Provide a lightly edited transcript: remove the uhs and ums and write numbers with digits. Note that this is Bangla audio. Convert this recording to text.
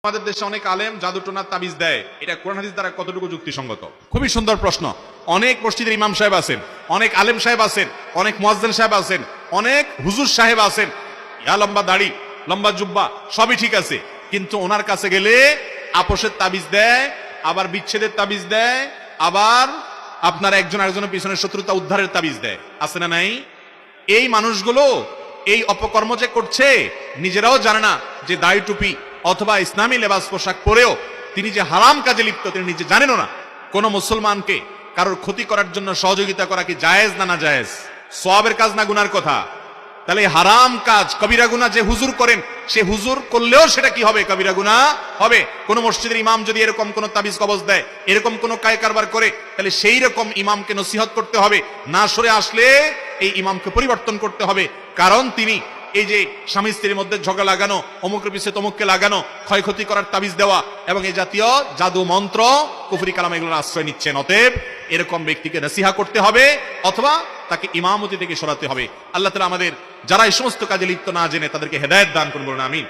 আমাদের দেশে অনেক আলেম জাদু টোনার তাবিজ দেয়, এটা কোরআন হাদিস দ্বারা কতটুকু যুক্তিসঙ্গত? খুবই সুন্দর প্রশ্ন। অনেক মসজিদের ইমাম সাহেব আছেন, অনেক আলেম সাহেব আছেন, অনেক মুয়াজ্জিন সাহেব আছেন, অনেক হুজুর সাহেব আছেন, ইয়া লম্বা দাড়ি লম্বা জুব্বা সবই ঠিক আছে, কিন্তু ওনার কাছে গেলে আপোষের তাবিজ দেয়, আবার বিচ্ছেদের তাবিজ দেয়, আবার আপনার একজন আরেকজনের পিছনে শত্রুতা উদ্ধারের তাবিজ দেয়। আছে না নাই? এই মানুষগুলো এই অপকর্ম যে করছে নিজেরাও জানে না যে দাড়ি টুপি অথবা ইসলামী লেবাস পোশাক পরেও তিনি যে হারাম কাজে লিপ্ত তিনি নিজে জানেনও না। কোন মুসলমানকে কারোর ক্ষতি করার জন্য সহযোগিতা করা কি জায়েজ না না জায়েজ? সওয়াবের কাজ না গুনার কথা? তাহলে হারাম কাজ কবিরা গুনাহ যে হুজুর করেন, সে হুজুর করলেও সেটা কি হবে? কবিরা গুনাহ হবে। কোন মসজিদের ইমাম যদি এরকম কোন তাবিজ কবজ দেয়, এরকম কোন কায় কারবার করে, তাহলে সেই রকম ইমামকে নসিহত করতে হবে। না সরে আসলে এই ইমামকে পরিবর্তন করতে হবে, কারণ তিনি এই যে স্বামী স্ত্রীর মধ্যে ঝগড়া লাগানো, অমুকের পিছিয়ে তমুককে লাগানো, ক্ষয়ক্ষতি করার তাবিজ দেওয়া এবং এই জাতীয় জাদু মন্ত্র কুফরি কালাম এগুলোর আশ্রয় নিচ্ছেন। অতএব এরকম ব্যক্তিকে নসিহা করতে হবে অথবা তাকে ইমামতি থেকে সরাতে হবে। আল্লাহ তাআলা আমাদের যারা এই সমস্ত কাজে লিপ্ত না জেনে তাদেরকে হেদায়েত দান করুন, বলুন আমিন।